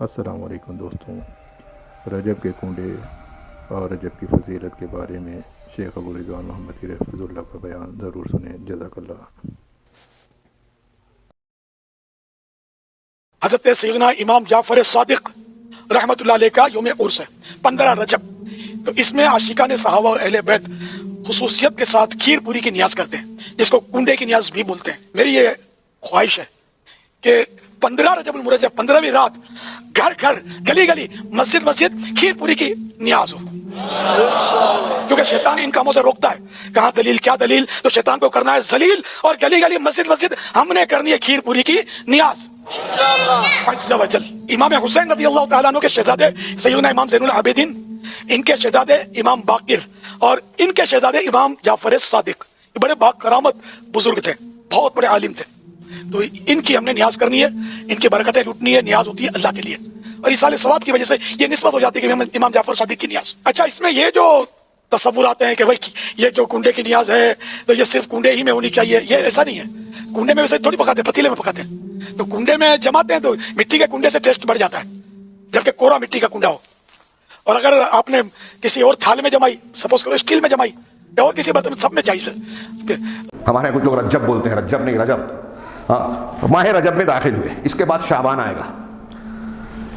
السلام علیکم دوستوں، رجب کے کنڈے اور رجب کی فضیلت کے بارے میں شیخ ابو رضوان محمد حفظ اللہ کا بیان ضرور سنیں، جزاک اللہ۔ حضرت سیدنا امام جعفر صادق رحمۃ اللہ علیہ کا یوم عرس ہے 15 رجب۔ تو اس میں عاشقان صحابہ و اہل بیت خصوصیت کے ساتھ کھیر پوری کی نیاز کرتے ہیں، جس کو کنڈے کی نیاز بھی بولتے ہیں۔ میری یہ خواہش ہے کہ 15 رجب المرجب 15ویں رات گھر گھر گلی گلی مسجد مسجد کھیر پوری کی نیاز ہو، کیونکہ شیطان ان کاموں سے روکتا ہے۔ کہاں دلیل، کیا دلیل؟ تو شیطان کو کرنا ہے ذلیل، اور گلی گلی مسجد مسجد ہم نے کرنی ہے کھیر پوری کی نیاز عز و جل۔ امام حسین رضی اللہ تعالیٰ عنہ کے شہزادے سیدنا امام زین العابدین، ان کے شہزادے امام باقر، اور ان کے شہزادے امام جعفر صادق، یہ بڑے با کرامت بزرگ تھے، بہت بڑے عالم تھے۔ تو ان کی ہم نے نیاز کرنی ہے، ان کی برکتیں لوٹنی ہے۔ نیاز ہوتی ہے اللہ کے لیے، اور ایصال ثواب کی وجہ سے یہ نسبت ہو جاتی ہے کہ امام جعفر صادق کی نیاز۔ اچھا، اس میں یہ جو تصور آتے ہیں کہ بھائی یہ جو کنڈے کی نیاز ہے تو یہ صرف کنڈے ہی میں ہونی چاہیے، یہ ایسا نہیں ہے۔ کنڈے میں ویسے تھوڑی پکاتے ہیں، پتیلے میں پکاتے ہیں۔ تو کنڈے میں جماتے ہیں تو مٹی کے کنڈے سے ٹیسٹ بڑھ جاتا ہے، جبکہ کوڑا مٹی کا کنڈا ہو۔ اور اگر آپ نے کسی اور تھال میں جمائی، سپوز کرو اسٹیل میں جمائی یا اور کسی برتن میں، سب میں چاہیے۔ ہمارے کچھ لوگ رجب بولتے ہیں، رجب نہیں رجب، ہاں ماہ رجب میں داخل ہوئے، اس کے بعد شعبان آئے گا،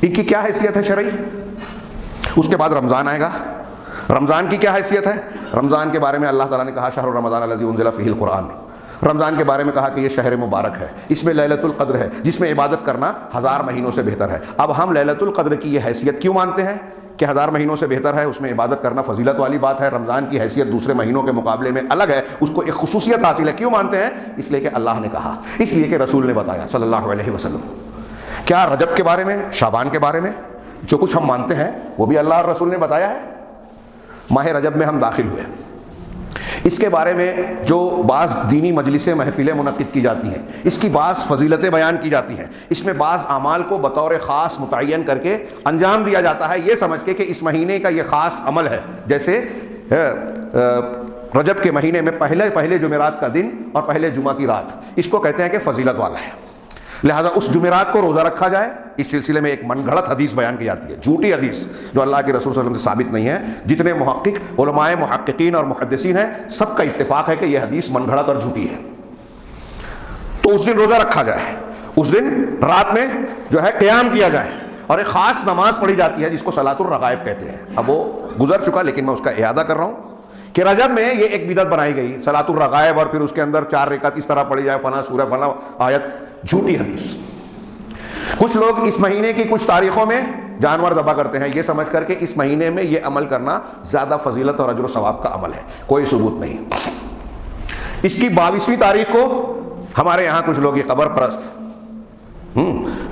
ان کی کیا حیثیت ہے شرعی؟ اس کے بعد رمضان آئے گا، رمضان کی کیا حیثیت ہے؟ رمضان کے بارے میں اللہ تعالیٰ نے کہا شہر رمضان الذی انزل فیہ القرآن، رمضان کے بارے میں کہا کہ یہ شہر مبارک ہے، اس میں لیلۃ القدر ہے، جس میں عبادت کرنا 1000 مہینوں سے بہتر ہے۔ اب ہم لیلۃ القدر کی یہ حیثیت کیوں مانتے ہیں کہ 1000 مہینوں سے بہتر ہے؟ اس میں عبادت کرنا فضیلت والی بات ہے، رمضان کی حیثیت دوسرے مہینوں کے مقابلے میں الگ ہے، اس کو ایک خصوصیت حاصل ہے۔ کیوں مانتے ہیں؟ اس لیے کہ اللہ نے کہا، اس لیے کہ رسول نے بتایا صلی اللہ علیہ وسلم۔ کیا رجب کے بارے میں، شعبان کے بارے میں جو کچھ ہم مانتے ہیں وہ بھی اللہ اور رسول نے بتایا ہے۔ ماہ رجب میں ہم داخل ہوئے، اس کے بارے میں جو بعض دینی مجلسیں محفلیں منعقد کی جاتی ہیں، اس کی بعض فضیلتیں بیان کی جاتی ہیں، اس میں بعض اعمال کو بطور خاص متعین کر کے انجام دیا جاتا ہے، یہ سمجھ کے کہ اس مہینے کا یہ خاص عمل ہے۔ جیسے رجب کے مہینے میں پہلے جمعرات کا دن اور پہلے جمعہ کی رات، اس کو کہتے ہیں کہ فضیلت والا ہے، لہذا اس جمعرات کو روزہ رکھا جائے۔ اس سلسلے میں ایک من گھڑت حدیث بیان کی جاتی ہے، جھوٹی حدیث جو اللہ کے رسول صلی اللہ علیہ وسلم سے ثابت نہیں ہے۔ جتنے محقق، علماء، محققین اور محدثین ہیں، سب کا اتفاق ہے کہ یہ حدیث من گھڑت اور جھوٹی ہے۔ تو اس دن روزہ رکھا جائے، اس دن رات میں جو ہے قیام کیا جائے، اور ایک خاص نماز پڑھی جاتی ہے جس کو صلاۃ الرغائب کہتے ہیں۔ اب وہ گزر چکا، لیکن میں اس کا اعادہ کر رہا ہوں کہ رجب میں یہ ایک بدعت بنائی گئی، صلاۃ الرغائب، اور پھر اس کے اندر 4 رکعت اس طرح پڑھی جائے، فلاں سورہ فلاں آیت، جھوٹی حدیث۔ کچھ لوگ اس مہینے کی کچھ تاریخوں میں جانور ذبح کرتے ہیں، یہ سمجھ کر کے اس مہینے میں یہ عمل کرنا زیادہ فضیلت اور اجر و ثواب کا عمل ہے، کوئی ثبوت نہیں۔ اس کی 22ویں تاریخ کو ہمارے یہاں کچھ لوگ یہ قبر پرست،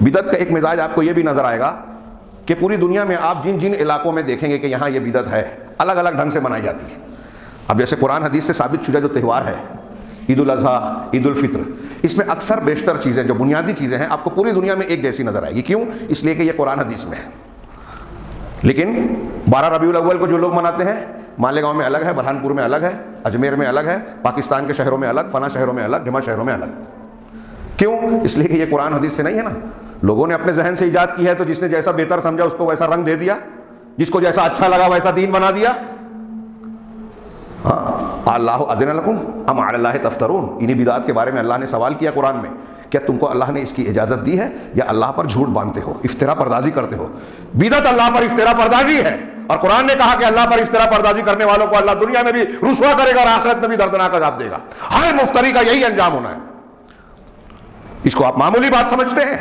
بدعت کا ایک مزاج آپ کو یہ بھی نظر آئے گا کہ پوری دنیا میں آپ جن جن علاقوں میں دیکھیں گے کہ یہاں یہ بدعت ہے، الگ الگ ڈھنگ سے منائی جاتی ہے۔ اب جیسے قرآن حدیث سے ثابت شدہ جو تہوار ہے، عید الاضحیٰ، عید الفطر، اس میں اکثر بیشتر چیزیں جو بنیادی چیزیں ہیں آپ کو پوری دنیا میں ایک جیسی نظر آئے گی۔ کیوں؟ اس لیے کہ یہ قرآن حدیث میں ہے۔ لیکن 12 ربیع الاول کو جو لوگ مناتے ہیں، مالیگاؤں میں الگ ہے، برہان پور میں الگ ہے، اجمیر میں الگ ہے، پاکستان کے شہروں میں الگ، فلاں شہروں میں الگ، ڈھما شہروں میں الگ۔ کیوں؟ اس لیے کہ یہ قرآن حدیث سے نہیں ہے نا، لوگوں نے اپنے ذہن سے ایجاد کی ہے، تو جس نے جیسا بہتر سمجھا اس کو ویسا رنگ دے دیا، جس کو جیسا اچھا لگا ویسا دین بنا دیا۔ ہاں، اللہ اذن لکم ام علی اللہ تفترون، انہی بدعات کے بارے میں اللہ نے سوال کیا قرآن میں، کیا تم کو اللہ نے اس کی اجازت دی ہے یا اللہ پر جھوٹ باندھتے ہو، افطرا پردازی کرتے ہو؟ بدعت اللہ پر افطرا پردازی ہے، اور قرآن نے کہا کہ اللہ پر افطرا پردازی کرنے والوں کو اللہ دنیا میں بھی رسوا کرے گا اور آخرت میں بھی دردناک عذاب دے گا۔ ہر مفتری کا یہی انجام ہونا ہے۔ اس کو آپ معمولی بات سمجھتے ہیں،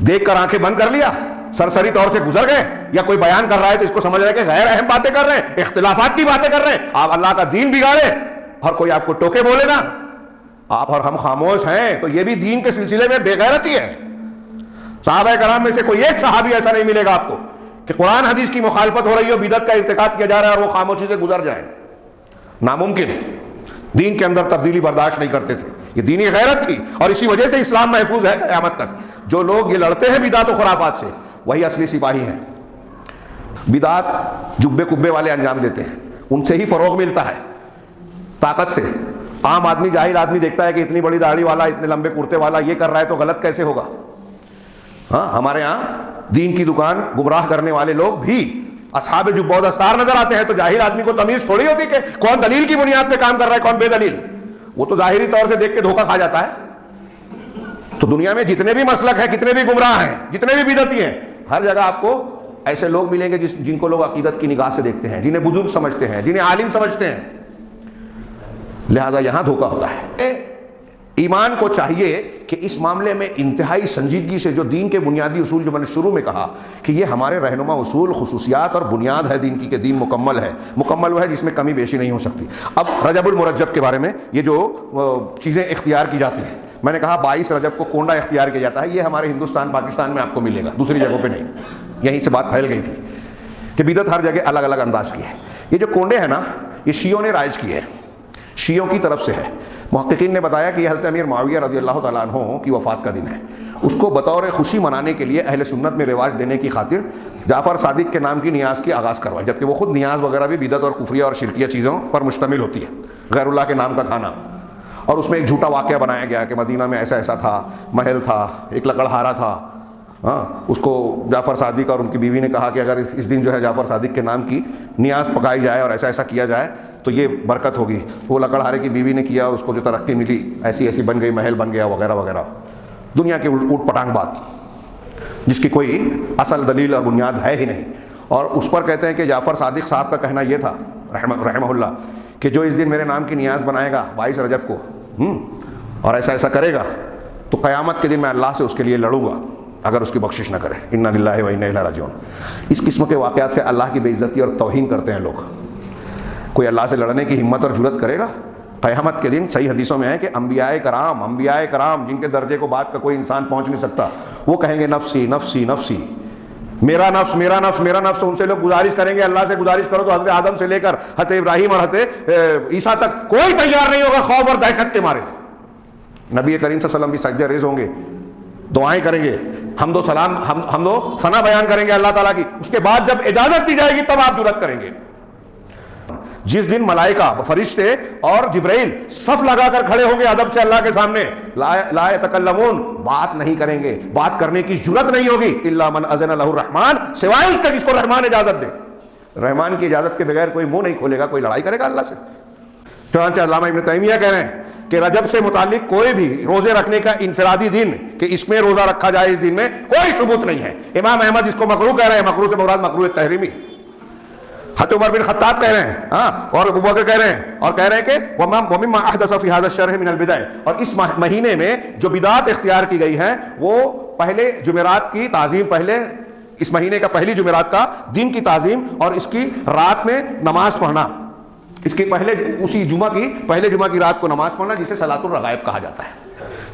دیکھ کر آنکھیں بند کر لیا، سرسری طور سے گزر گئے، یا کوئی بیان کر رہا ہے تو اس کو سمجھ رہے کہ غیر اہم باتیں کر رہے ہیں، اختلافات کی باتیں کر رہے ہیں، آپ اللہ کا دین بگاڑے اور کوئی آپ کو ٹوکے بولے نا، آپ اور ہم خاموش ہیں تو یہ بھی دین کے سلسلے میں بے غیرتی ہے۔ صحابہ کرام میں سے کوئی ایک صحابی ایسا نہیں ملے گا آپ کو کہ قرآن حدیث کی مخالفت ہو رہی ہو، بدعت کا ارتکاب کیا جا رہا ہے اور وہ خاموشی سے گزر جائیں، ناممکن۔ دین کے اندر تبدیلی برداشت نہیں کرتے تھے، یہ دینی غیرت تھی، اور اسی وجہ سے اسلام محفوظ ہے قیامت تک۔ جو لوگ یہ لڑتے ہیں بدعت و خرافات سے، وہی اصلی سپاہی ہیں۔ بدعات جبے کبے والے انجام دیتے ہیں، ان سے ہی فروغ ملتا ہے، طاقت سے۔ عام آدمی، جاہل آدمی دیکھتا ہے کہ اتنی بڑی داڑھی والا، اتنے لمبے کرتے والا یہ کر رہا ہے تو غلط کیسے ہوگا؟ ہاں، ہمارے ہاں دین کی دکان گمراہ کرنے والے لوگ بھی اصحاب جب و دستار نظر آتے ہیں، تو جاہل آدمی کو تمیز تھوڑی ہوتی کہ کون دلیل کی بنیاد پہ کام کر رہا ہے کون بے دلیل، وہ تو ظاہری طور سے دیکھ کے دھوکہ کھا جاتا ہے۔ تو دنیا میں جتنے بھی مسلک ہیں، کتنے بھی گمراہ ہیں، جتنے بھی بدعتی ہیں، ہر جگہ آپ کو ایسے لوگ ملیں گے جن کو لوگ عقیدت کی نگاہ سے دیکھتے ہیں، جنہیں بزرگ سمجھتے ہیں، جنہیں عالم سمجھتے ہیں، لہذا یہاں دھوکہ ہوتا ہے۔ ایمان کو چاہیے کہ اس معاملے میں انتہائی سنجیدگی سے جو دین کے بنیادی اصول جو میں نے شروع میں کہا کہ یہ ہمارے رہنما اصول، خصوصیات اور بنیاد ہے دین کی، کہ دین مکمل ہے، مکمل وہ ہے جس میں کمی بیشی نہیں ہو سکتی۔ اب رجب المرجب کے بارے میں یہ جو چیزیں اختیار کی جاتی ہیں، میں نے کہا 22 رجب کو کونڈا اختیار کیا جاتا ہے، یہ ہمارے ہندوستان پاکستان میں آپ کو ملے گا، دوسری جگہوں پہ نہیں۔ یہیں سے بات پھیل گئی تھی کہ بدعت ہر جگہ الگ الگ انداز کی ہے۔ یہ جو کونڈے ہیں نا، یہ شیعوں نے رائج کیے ہیں، شیعوں کی طرف سے ہے۔ محققین نے بتایا کہ یہ حضرت امیر معاویہ رضی اللہ تعالیٰ عنہ کی وفات کا دن ہے، اس کو بطور خوشی منانے کے لیے اہل سنت میں رواج دینے کی خاطر جعفر صادق کے نام کی نیاز کی آغاز کروائی، جبکہ وہ خود نیاز وغیرہ بھی بدعت اور کفریہ اور شرکیہ چیزوں پر مشتمل ہوتی ہے، غیر اللہ کے نام کا کھانا۔ اور اس میں ایک جھوٹا واقعہ بنایا گیا کہ مدینہ میں ایسا ایسا تھا، محل تھا، ایک لکڑہارا تھا، اس کو جعفر صادق اور ان کی بیوی نے کہا کہ اگر اس دن جو ہے جعفر صادق کے نام کی نیاز پکائی جائے اور ایسا ایسا کیا جائے تو یہ برکت ہوگی۔ وہ لکڑہارے کی بیوی نے کیا، اس کو جو ترقی ملی، ایسی ایسی بن گئی، محل بن گیا وغیرہ وغیرہ، دنیا کی اوٹ پٹانگ بات جس کی کوئی اصل دلیل اور بنیاد ہے ہی نہیں۔ اور اس پر کہتے ہیں کہ جعفر صادق صاحب کا کہنا یہ تھا رحمہ اللہ کہ جو اس دن میرے نام کی نیاز بنائے گا 22 رجب کو اور ایسا ایسا کرے گا تو قیامت کے دن میں اللہ سے اس کے لیے لڑوں گا اگر اس کی بخشش نہ کرے۔ انا للہ و انا الیہ راجعون۔ اس قسم کے واقعات سے اللہ کی بے عزتی اور توہین کرتے ہیں لوگ۔ کوئی اللہ سے لڑنے کی ہمت اور جرت کرے گا قیامت کے دن؟ صحیح حدیثوں میں ہے کہ انبیاء کرام جن کے درجے کو بات کا کوئی انسان پہنچ نہیں سکتا، وہ کہیں گے نفسی نفسی نفسی، میرا نفس میرا نفس میرا نفس۔ ان سے لوگ گزارش کریں گے اللہ سے گزارش کرو، تو حضرت آدم سے لے کر حضرت ابراہیم اور حضرت عیسیٰ تک کوئی تیار نہیں ہوگا خوف اور دہشت کے مارے۔ نبی کریم صلی اللہ علیہ وسلم بھی سجدے ریز ہوں گے، دعائیں کریں گے، حمد و ثنا بیان کریں گے اللہ تعالیٰ کی، اس کے بعد جب اجازت دی جائے گی تب آپ جرت کریں گے۔ جس دن ملائکہ فرشتے اور جبرائیل صف لگا کر کھڑے ہوں گے ادب سے اللہ کے سامنے، لا یتکلمون، بات نہیں کریں گے، بات کرنے کی جرت نہیں ہوگی، الا من اذن له الرحمن، سوائے اس کے جس کو رحمان اجازت دے۔ رحمان کی اجازت کے بغیر کوئی منہ نہیں کھولے گا، کوئی لڑائی کرے گا اللہ سے۔ چنانچہ علامہ ابن تیمیہ کہہ رہے ہیں کہ رجب سے متعلق کوئی بھی روزے رکھنے کا انفرادی دن کہ اس میں روزہ رکھا جائے، اس دن میں کوئی ثبوت نہیں ہے۔ امام احمد اس کو مکروہ کہہ رہے ہیں، مکروہ سے مراد مکروہ تحریمی۔ حضرت عمر بن خطاب کہہ رہے ہیں اور ابو بکر کہہ رہے ہیں، اور کہہ رہے ہیں کہ وَمِمَّا أَحْدَثَ فِي هَذَا الشَّهْرِ مِنَ الْبِدَعِ، اور اس مہینے میں جو بدعات اختیار کی گئی ہیں وہ پہلے جمعرات کی تعظیم، پہلے اس مہینے کا پہلی جمعرات کا دن کی تعظیم اور اس کی رات میں نماز پڑھنا، اس کے پہلے اسی جمعہ کی پہلے جمعہ کی رات کو نماز پڑھنا جسے صلاۃ الرغائب کہا جاتا ہے۔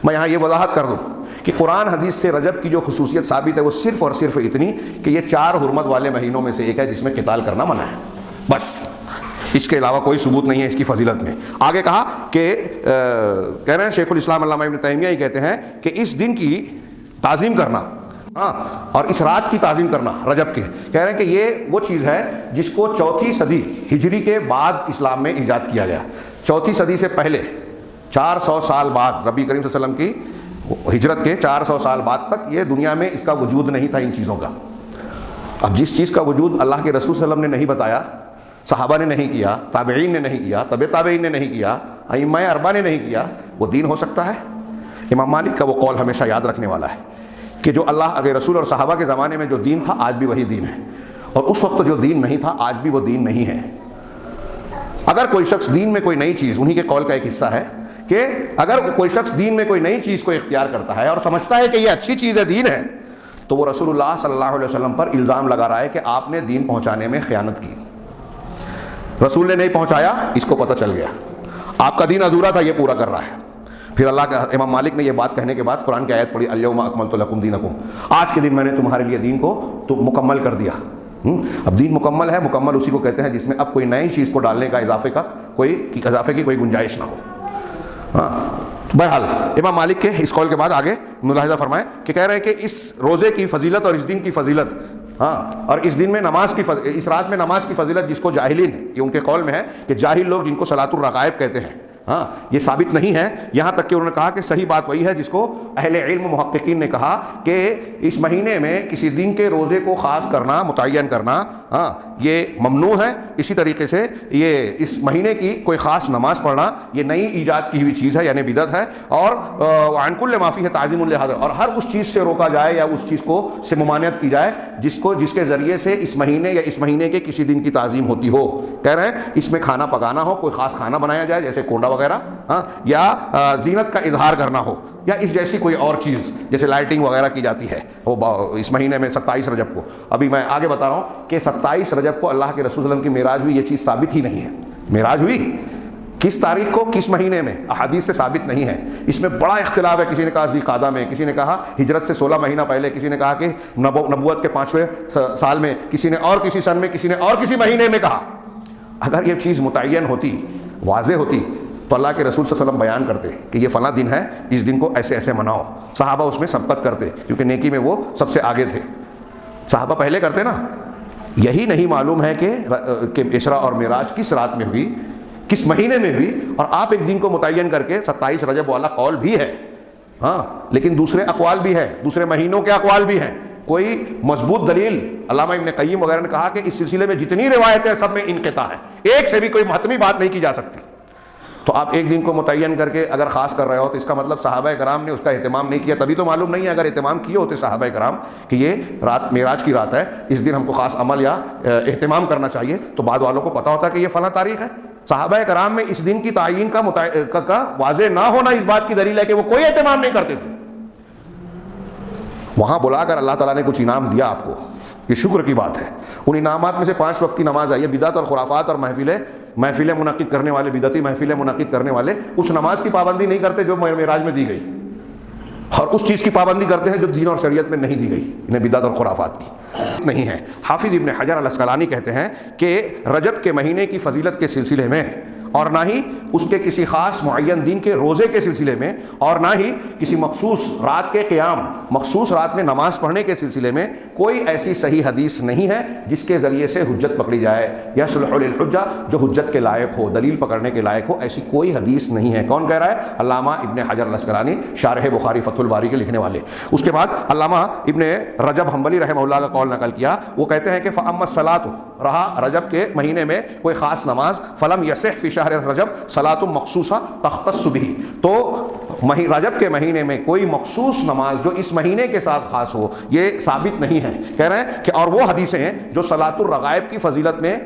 میں یہاں یہ وضاحت کر دوں کہ قرآن حدیث سے رجب کی جو خصوصیت ثابت ہے وہ صرف اور صرف اتنی کہ یہ 4 حرمت والے مہینوں میں سے ایک ہے جس میں قتال کرنا منع ہے، بس اس کے علاوہ کوئی ثبوت نہیں ہے اس کی فضیلت میں۔ آگے کہا کہ کہہ رہے ہیں شیخ الاسلام علامہ ابن تیمیہ ہی کہتے ہیں کہ اس دن کی تعظیم کرنا اور اس رات کی تعظیم کرنا رجب کے، کہہ رہے ہیں کہ یہ وہ چیز ہے جس کو 4 صدی ہجری کے بعد اسلام میں ایجاد کیا گیا۔ 4 صدی سے پہلے 400 سال بعد، نبی کریم صلی اللہ علیہ وسلم کی ہجرت کے 400 سال بعد تک یہ دنیا میں اس کا وجود نہیں تھا ان چیزوں کا۔ اب جس چیز کا وجود اللہ کے رسول صلی اللہ علیہ وسلم نے نہیں بتایا، صحابہ نے نہیں کیا، تابعین نے نہیں کیا، تبع تابعین نے نہیں کیا، ائمہ اربعہ نے نہیں کیا، وہ دین ہو سکتا ہے؟ امام مالک کا وہ قول ہمیشہ یاد رکھنے والا ہے کہ جو اللہ کے رسول اور صحابہ کے زمانے میں جو دین تھا آج بھی وہی دین ہے، اور اس وقت جو دین نہیں تھا آج بھی وہ دین نہیں ہے۔ اگر کوئی شخص دین میں کوئی نئی چیز، انہی کے قول کا ایک حصہ ہے کہ اگر کوئی شخص دین میں کوئی نئی چیز کو اختیار کرتا ہے اور سمجھتا ہے کہ یہ اچھی چیز ہے، دین ہے، تو وہ رسول اللہ صلی اللہ علیہ وسلم پر الزام لگا رہا ہے کہ آپ نے دین پہنچانے میں خیانت کی۔ رسول نے نہیں پہنچایا، اس کو پتہ چل گیا، آپ کا دین ادھورا تھا، یہ پورا کر رہا ہے۔ پھر اللہ کا امام مالک نے یہ بات کہنے کے بعد قرآن کی آیت پڑھی، الیوم اکملت لکم دینکم، آج کے دن میں نے تمہارے لیے دین کو تو مکمل کر دیا۔ اب دین مکمل ہے، مکمل اسی کو کہتے ہیں جس میں اب کوئی نئی چیز کو ڈالنے کا اضافے کی کوئی گنجائش نہ ہو۔ بہرحال امام مالک کے اس قول کے بعد آگے ملاحظہ فرمائیں کہ کہہ رہے ہیں کہ اس روزے کی فضیلت اور اس دن کی فضیلت، اور اس دن میں اس رات میں نماز کی فضیلت جس کو جاہلین، یہ ان کے قول میں ہے کہ جاہل لوگ جن کو صلاۃ الرغائب کہتے ہیں، ہاں یہ ثابت نہیں ہے، یہاں تک کہ انہوں نے کہا کہ صحیح بات وہی ہے جس کو اہل علم محققین نے کہا کہ اس مہینے میں کسی دن کے روزے کو خاص کرنا، متعین کرنا، ہاں یہ ممنوع ہے۔ اسی طریقے سے یہ اس مہینے کی کوئی خاص نماز پڑھنا یہ نئی ایجاد کی ہوئی چیز ہے، یعنی بدعت ہے، اور عن کل ما فیہ تعظیم لہذا، اور ہر اس چیز سے روکا جائے یا اس چیز کو سے ممانعت کی جائے جس کے ذریعے سے اس مہینے یا اس مہینے کے کسی دن کی تعظیم ہوتی ہو۔ کہہ رہے ہیں اس میں کھانا پکانا ہو، کوئی خاص کھانا بنایا جائے جیسے کونڈا وغیرہ، ہاں، یا زینت کا اظہار کرنا ہو، یا اس جیسی کوئی اور چیز جیسے لائٹنگ وغیرہ کی جاتی ہے وہ اس مہینے میں 27 رجب کو۔ ابھی میں آگے بتا رہا ہوں کہ 27 رجب کو اللہ کے رسول صلی اللہ علیہ وسلم کی معراج ہوئی، یہ چیز ثابت ہی نہیں ہے۔ معراج ہوئی کس تاریخ کو، کس مہینے میں، احادیث سے ثابت نہیں ہے۔ اس میں بڑا اختلاف ہے، کسی نے کہا ذی قعدہ میں، کسی نے کہا ہجرت سے 16 مہینہ پہلے، کسی نے کہا کہ نبوت کے 5ویں سال میں، کسی نے اور کسی سن میں، کسی نے اور کسی مہینے میں کہا۔ اگر یہ چیز متعین ہوتی، واضح ہوتی، تو اللہ کے رسول صلی اللہ علیہ وسلم بیان کرتے کہ یہ فلاں دن ہے، اس دن کو ایسے ایسے مناؤ، صحابہ اس میں سبقت کرتے کیونکہ نیکی میں وہ سب سے آگے تھے، صحابہ پہلے کرتے نا۔ یہی نہیں معلوم ہے کہ اسراء اور معراج کس رات میں ہوئی، کس مہینے میں ہوئی، اور آپ ایک دن کو متعین کر کے 27 رجب والا قول بھی ہے، ہاں، لیکن دوسرے اقوال بھی ہیں، دوسرے مہینوں کے اقوال بھی ہیں، کوئی مضبوط دلیل۔ علامہ ابن قیم وغیرہ نے کہا کہ اس سلسلے میں جتنی روایتیں ہیں سب میں انقطاع ہے، ایک سے بھی کوئی حتمی بات نہیں کی جا سکتی۔ تو آپ ایک دن کو متعین کر کے اگر خاص کر رہے ہو تو اس کا مطلب صحابہ کرام نے اس کا اہتمام نہیں کیا، تبھی تو معلوم نہیں ہے۔ اگر اہتمام کیے ہوتے صحابہ کرام کہ یہ رات معراج کی رات ہے، اس دن ہم کو خاص عمل یا اہتمام کرنا چاہیے، تو بعد والوں کو پتا ہوتا کہ یہ فلاں تاریخ ہے۔ صحابہ کرام میں اس دن کی تعین کا واضح نہ ہونا اس بات کی دلیل ہے کہ وہ کوئی اہتمام نہیں کرتے تھے۔ وہاں بلا کر اللہ تعالیٰ نے کچھ انعام دیا آپ کو، یہ شکر کی بات ہے۔ ان انعامات میں سے 5 وقت کی نماز ہے۔ یہ بدعت اور خرافات اور محفلیں منعقد کرنے والے، بدعتی محفلیں منعقد کرنے والے اس نماز کی پابندی نہیں کرتے جو معراج میں دی گئی، اور اس چیز کی پابندی کرتے ہیں جو دین اور شریعت میں نہیں دی گئی، انہیں بدعت اور خرافات کی نہیں ہے۔ حافظ ابن حجر العسقلانی کہتے ہیں کہ رجب کے مہینے کی فضیلت کے سلسلے میں، اور نہ ہی اس کے کسی خاص معین دن کے روزے کے سلسلے میں، اور نہ ہی کسی مخصوص رات کے قیام، مخصوص رات میں نماز پڑھنے کے سلسلے میں کوئی ایسی صحیح حدیث نہیں ہے جس کے ذریعے سے حجت پکڑی جائے، یصلح للحجہ، جو حجت کے لائق ہو، دلیل پکڑنے کے لائق ہو، ایسی کوئی حدیث نہیں ہے۔ کون کہہ رہا ہے؟ علامہ ابن حجر العسقلانی، شارح بخاری فتح الباری کے لکھنے والے۔ اس کے بعد علامہ ابن رجب حنبلی رحمہ اللہ کا قول نقل کیا، وہ کہتے ہیں کہ فَأَمَّا الصَّلَاةُ، رہا رجب کے مہینے میں کوئی خاص نماز، فلم یصح فی شہر رجب صلاۃ مخصوصہ تختص بہ، تو رجب کے مہینے میں کوئی مخصوص نماز جو اس مہینے کے ساتھ خاص ہو، یہ ثابت نہیں ہے۔ کہہ رہے ہیں کہ اور وہ حدیثیں ہیں جو صلاۃ الرغائب کی فضیلت میں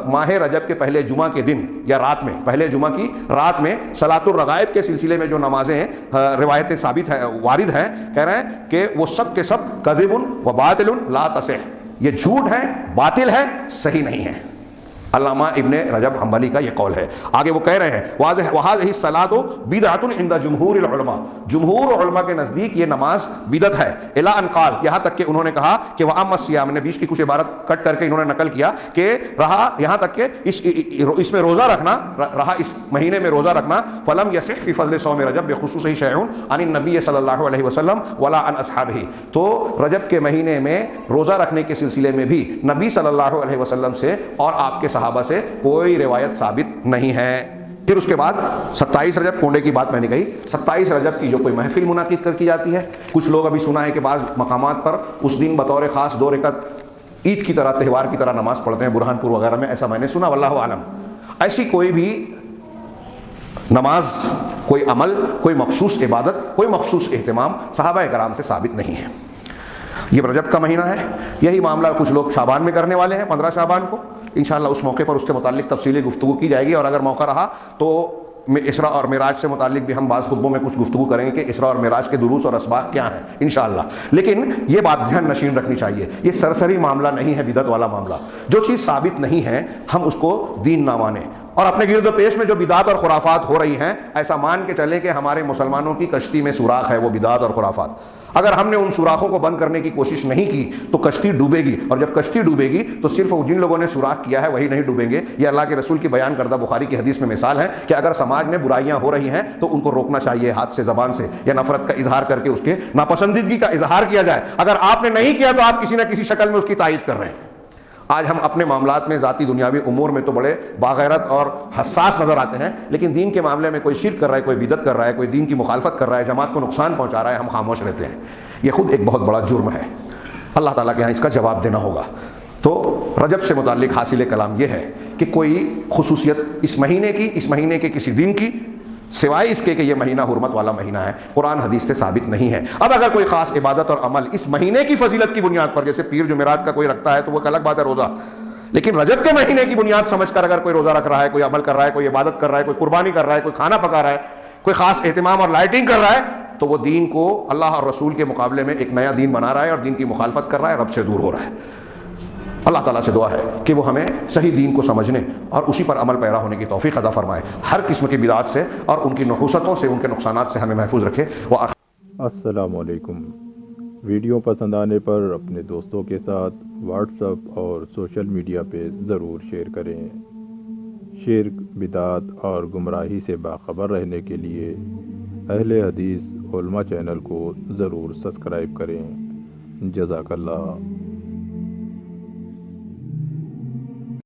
ماہ رجب کے پہلے جمعہ کے دن یا رات میں، پہلے جمعہ کی رات میں صلاۃ الرغائب کے سلسلے میں جو نمازیں روایتیں ثابت ہیں، وارد ہیں، کہہ رہے ہیں کہ وہ سب کے سب کذب و باطل لا تصح، یہ جھوٹ ہے، باطل ہے، صحیح نہیں ہے۔ علامہ ابن رجب حنبلی کا یہ قول ہے۔ آگے وہ کہہ رہے ہیں واضح وَهَذِهِ الصَّلَاةُ بِدْعَةٌ عِنْدَ جُمْهُورِ الْعُلَمَاء، جمہور علماء کے نزدیک یہ نماز بدعت ہے۔ إِلَىٰ أَنْ قَالَ، یہاں تک کہ انہوں نے کہا کہ وَأَمَّا الصِّيَامُ، نے بیچ کی کچھ عبارت کٹ کر کے انہوں نے نقل کیا کہ رہا یہاں تک کہ اس میں روزہ رکھنا، رہا اس مہینے میں روزہ رکھنا، فَلَمْ يَصِحْ فِي فَضْلِ صَوْمِ رَجَب بِخُصُوصِهِ شَيْءٌ عَنِ النَّبِيِّ صلی اللہ علیہ وسلم وَلَا عَنْ أَصْحَابِهِ، تو رجب کے مہینے میں روزہ رکھنے کے سلسلے میں بھی نبی صلی اللہ علیہ وسلم سے اور آپ کے صحابہ سے کوئی روایت ثابت نہیں ہے۔ پھر اس کے بعد 27 رجب، کونڈے کی بات میں نے کہی، 27 رجب کی جو کوئی محفل منعقد کر کی جاتی ہے، کچھ لوگ ابھی سنا ہے کہ بعض مقامات پر اس دن بطور خاص 2 رکعت عید کی طرح، تہوار کی طرح نماز پڑھتے ہیں، برہان پور وغیرہ میں، ایسا میں نے سنا، واللہ عالم۔ ایسی کوئی بھی نماز، کوئی عمل، کوئی مخصوص عبادت، کوئی مخصوص اہتمام صحابہ کرام سے ثابت نہیں ہے۔ یہ رجب کا مہینہ ہے، یہی معاملہ کچھ لوگ شعبان میں کرنے والے ہیں، 15 شعبان کو۔ انشاءاللہ اس موقع پر اس کے متعلق تفصیلی گفتگو کی جائے گی، اور اگر موقع رہا تو اسراء اور معراج سے متعلق بھی ہم بعض خطبوں میں کچھ گفتگو کریں گے کہ اسراء اور معراج کے دروس اور اسباق کیا ہیں انشاءاللہ۔ لیکن یہ بات دھیان نشین رکھنی چاہیے، یہ سرسری معاملہ نہیں ہے، بدعت والا معاملہ۔ جو چیز ثابت نہیں ہے ہم اس کو دین نہ مانیں، اور اپنے گرد و پیش میں جو بدعات اور خرافات ہو رہی ہیں ایسا مان کے چلیں کہ ہمارے مسلمانوں کی کشتی میں سوراخ ہے، وہ بدعات اور خرافات۔ اگر ہم نے ان سوراخوں کو بند کرنے کی کوشش نہیں کی تو کشتی ڈوبے گی، اور جب کشتی ڈوبے گی تو صرف جن لوگوں نے سوراخ کیا ہے وہی نہیں ڈوبیں گے۔ یہ اللہ کے رسول کی بیان کردہ بخاری کی حدیث میں مثال ہے کہ اگر سماج میں برائیاں ہو رہی ہیں تو ان کو روکنا چاہیے، ہاتھ سے، زبان سے، یا نفرت کا اظہار کر کے اس کے ناپسندیدگی کا اظہار کیا جائے۔ اگر آپ نے نہیں کیا تو آپ کسی نہ کسی شکل میں اس کی تائید کر رہے ہیں۔ آج ہم اپنے معاملات میں ذاتی دنیاوی امور میں تو بڑے باغیرت اور حساس نظر آتے ہیں، لیکن دین کے معاملے میں کوئی شرک کر رہا ہے، کوئی بدعت کر رہا ہے، کوئی دین کی مخالفت کر رہا ہے، جماعت کو نقصان پہنچا رہا ہے، ہم خاموش رہتے ہیں۔ یہ خود ایک بہت بڑا جرم ہے، اللہ تعالیٰ کے ہاں اس کا جواب دینا ہوگا۔ تو رجب سے متعلق حاصل کلام یہ ہے کہ کوئی خصوصیت اس مہینے کے کسی دن کی سوائے اس کے کہ یہ مہینہ حرمت والا مہینہ ہے، قرآن حدیث سے ثابت نہیں ہے۔ اب اگر کوئی خاص عبادت اور عمل اس مہینے کی فضیلت کی بنیاد پر، جیسے پیر جمعرات کا کوئی رکھتا ہے تو وہ ایک الگ بات ہے روزہ، لیکن رجب کے مہینے کی بنیاد سمجھ کر اگر کوئی روزہ رکھ رہا ہے، کوئی عمل کر رہا ہے، کوئی عبادت کر رہا ہے، کوئی قربانی کر رہا ہے، کوئی کھانا پکا رہا ہے، کوئی خاص اہتمام اور لائٹنگ کر رہا ہے، تو وہ دین کو اللہ اور رسول کے مقابلے میں ایک نیا دین بنا رہا ہے اور دین کی مخالفت کر رہا ہے، رب سے دور ہو رہا ہے۔ اللہ تعالیٰ سے دعا ہے کہ وہ ہمیں صحیح دین کو سمجھنے اور اسی پر عمل پیرا ہونے کی توفیق عطا فرمائے، ہر قسم کی بدعات سے اور ان کی نحوستوں سے، ان کے نقصانات سے ہمیں محفوظ رکھے۔ السلام علیکم۔ ویڈیو پسند آنے پر اپنے دوستوں کے ساتھ واٹس ایپ اور سوشل میڈیا پہ ضرور شیئر کریں۔ شرک، بدعات اور گمراہی سے باخبر رہنے کے لیے اہل حدیث علماء چینل کو ضرور سبسکرائب کریں۔ جزاک اللہ۔